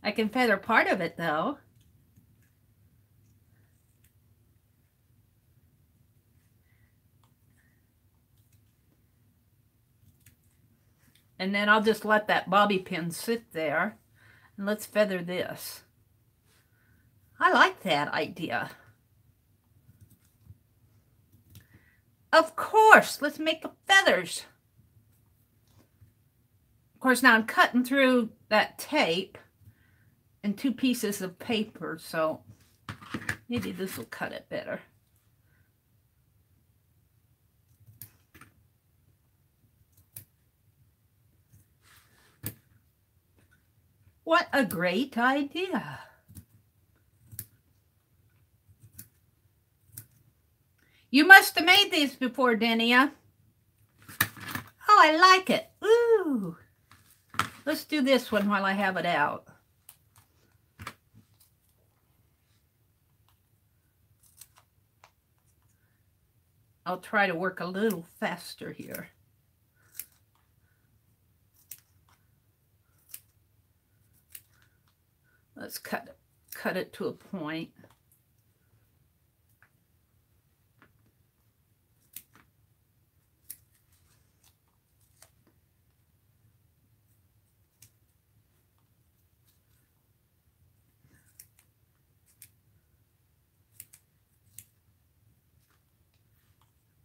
I can feather part of it, though. And then I'll just let that bobby pin sit there. And let's feather this. I like that idea. Of course, let's make the feathers. course, now I'm cutting through that tape and 2 pieces of paper, so maybe this will cut it better. What a great idea. You must have made these before, Denia. Oh, I like it. Ooh. Let's do this one while I have it out. I'll try to work a little faster here. Let's cut it to a point.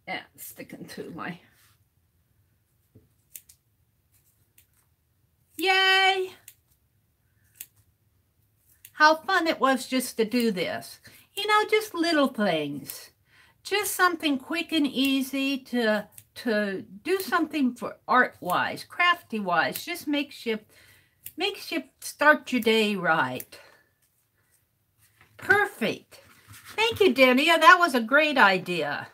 Yeah, sticking to my... Yay! How fun it was just to do this. You know, just little things. Just something quick and easy to do something for art-wise, crafty-wise. Just makes you start your day right. Perfect. Thank you, Denia. That was a great idea.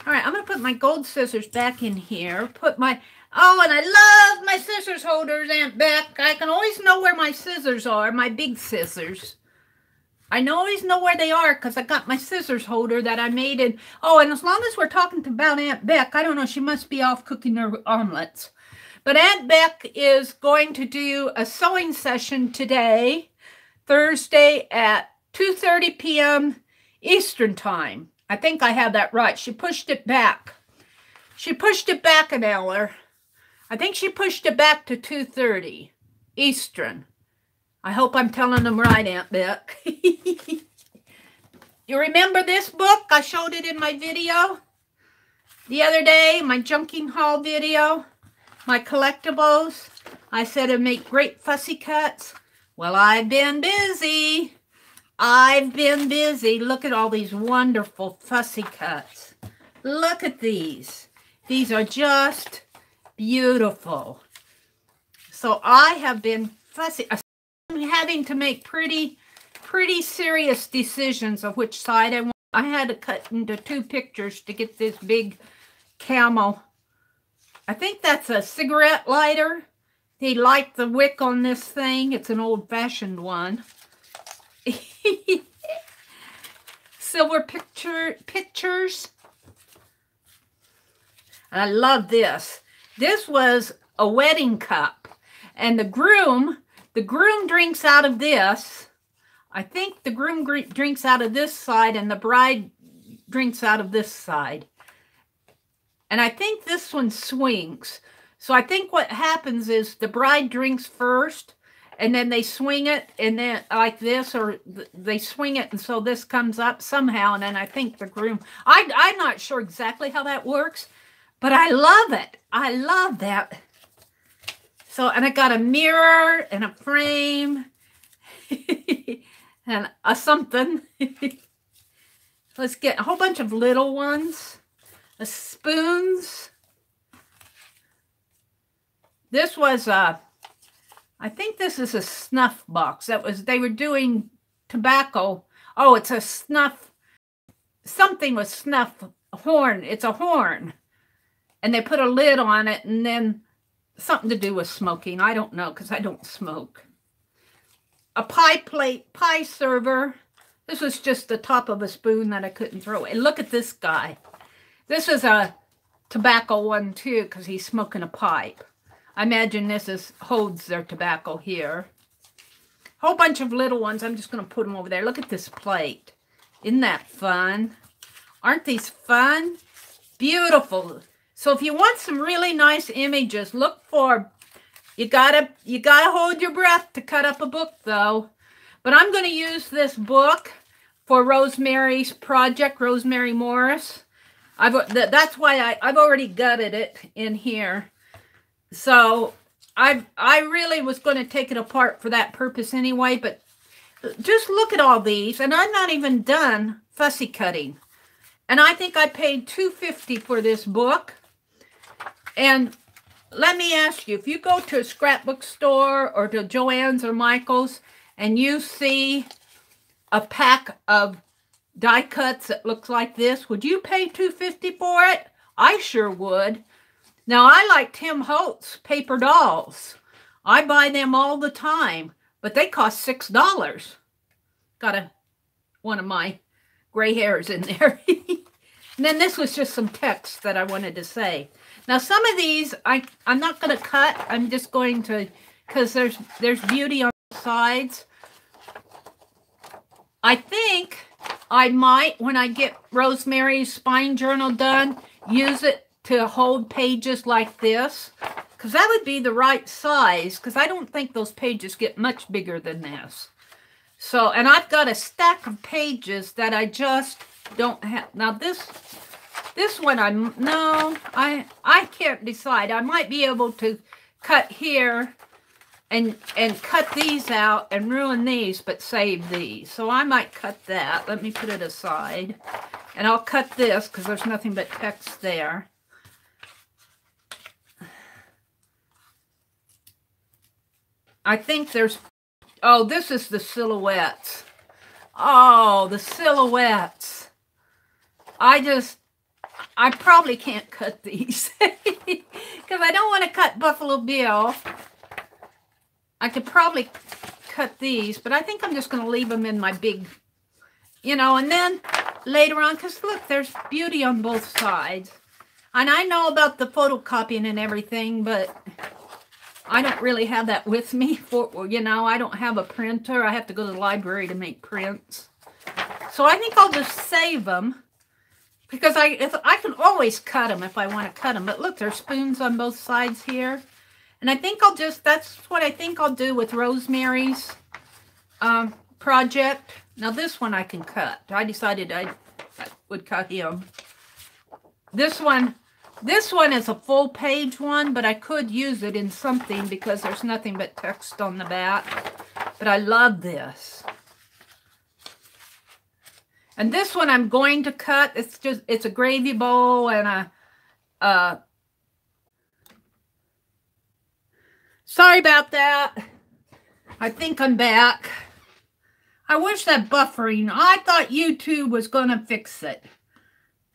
All right, I'm going to put my gold scissors back in here. Put my... Oh, and I love my scissors holders, Aunt Beck. I can always know where my scissors are, my big scissors. I always know where they are because I got my scissors holder that I made in... Oh, and as long as we're talking about Aunt Beck, I don't know, she must be off cooking her omelets. But Aunt Beck is going to do a sewing session today, Thursday at 2:30 p.m. Eastern Time. I think I have that right. She pushed it back. She pushed it back an hour. I think she pushed it back to 2:30 Eastern. I hope I'm telling them right, Aunt Beck. You remember this book? I showed it in my video the other day, my junking haul video, my collectibles. I said it'd make great fussy cuts. Well, I've been busy. I've been busy. Look at all these wonderful fussy cuts. Look at these. These are just beautiful. So I have been fussy. I'm having to make pretty serious decisions of which side I want. I had to cut into 2 pictures to get this big camel. I think that's a cigarette lighter. They light the wick on this thing. It's an old-fashioned one. Silver pictures. And I love this. This was a wedding cup. And the groom drinks out of this. I think the groom drinks out of this side and the bride drinks out of this side. And I think this one swings. So I think what happens is the bride drinks first and then they swing it and then like this, or they swing it and so this comes up somehow. And then I think the groom, I'm not sure exactly how that works, but I love it. I love that. So, and I got a mirror and a frame and a something. Let's get a whole bunch of little ones. Spoons. This was a, I think this is a snuff box. That was, they were doing tobacco. Oh, it's a snuff, something with snuff, horn. It's a horn. And they put a lid on it and then something to do with smoking. I don't know because I don't smoke. A pie plate, pie server. This was just the top of a spoon that I couldn't throw away. Look at this guy. This is a tobacco one too because he's smoking a pipe. I imagine this holds their tobacco here. Whole bunch of little ones. I'm just going to put them over there. Look at this plate. Isn't that fun? Aren't these fun? Beautiful. So if you want some really nice images, look for, you gotta hold your breath to cut up a book though. But I'm going to use this book for Rosemary's project, Rosemary Morris. That's why I've already gutted it in here. So I really was going to take it apart for that purpose anyway, but just look at all these, and I'm not even done fussy cutting. And I think I paid $2.50 for this book. And let me ask you, if you go to a scrapbook store or to Joann's or Michael's and you see a pack of die cuts that looks like this, would you pay $2.50 for it? I sure would. Now, I like Tim Holtz paper dolls. I buy them all the time, but they cost $6. Got one of my gray hairs in there. And then this was just some text that I wanted to say. Now, some of these I'm not going to cut. I'm just going to, because there's beauty on the sides. I think I might, when I get Rosemary's spine journal done, use it to hold pages like this, because that would be the right size, because I don't think those pages get much bigger than this. So, and I've got a stack of pages that I just don't have. Now this one I can't decide. I might be able to cut here and cut these out and ruin these, but save these. So I might cut that. Let me put it aside. And I'll cut this because there's nothing but text there. I think there's, oh, this is the silhouettes. Oh, the silhouettes. I probably can't cut these because I don't want to cut Buffalo Bill. I could probably cut these, but I think I'm just going to leave them in my big, you know, and then later on, because look, there's beauty on both sides. And I know about the photocopying and everything, but I don't really have that with me. For, you know, I don't have a printer. I have to go to the library to make prints. So I think I'll just save them. Because I can always cut them if I want to cut them. But look, there's spoons on both sides here. And I think I'll just, that's what I think I'll do with Rosemary's project. Now this one I can cut. I decided I would cut him. This one is a full page one, but I could use it in something because there's nothing but text on the back. But I love this. And this one I'm going to cut. It's a gravy bowl and a sorry about that. I think I'm back. I wish that buffering, I thought YouTube was going to fix it.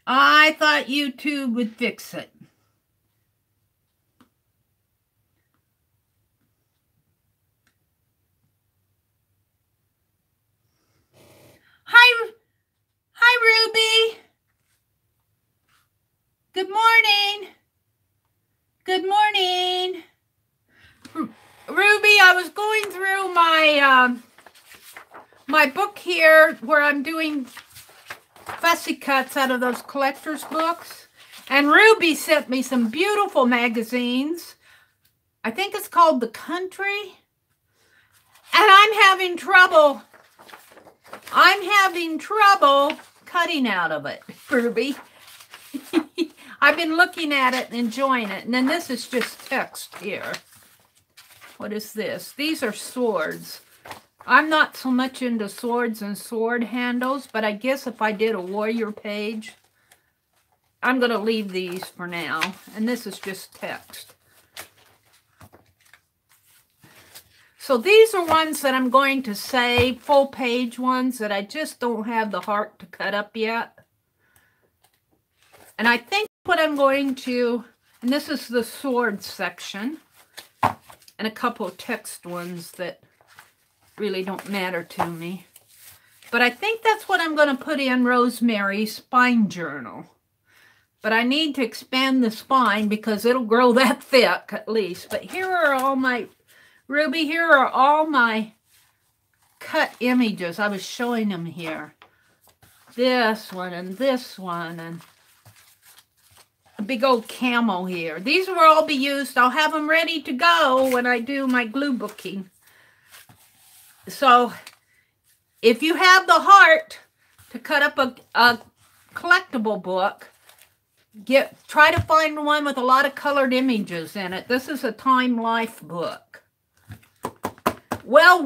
I thought YouTube would fix it. Hi, Ruby. Good morning. Good morning. Ruby, I was going through my my book here where I'm doing fussy cuts out of those collector's books. And Ruby sent me some beautiful magazines. I think it's called The Country. And I'm having trouble cutting out of it, Ruby. I've been looking at it and enjoying it. And then this is just text here. What is this? These are swords. I'm not so much into swords and sword handles, but I guess if I did a warrior page, I'm going to leave these for now. And this is just text. So these are ones that I'm going to save, full page ones that I just don't have the heart to cut up yet. And I think what I'm going to, and this is the sword section, and a couple of text ones that really don't matter to me. But I think that's what I'm going to put in Rosemary's spine journal. But I need to expand the spine because it'll grow that thick at least. But here are all my, Ruby, here are all my cut images. I was showing them here. This one and a big old camel here. These will all be used. I'll have them ready to go when I do my glue booking. So if you have the heart to cut up a collectible book, try to find one with a lot of colored images in it. This is a Time Life book. Well,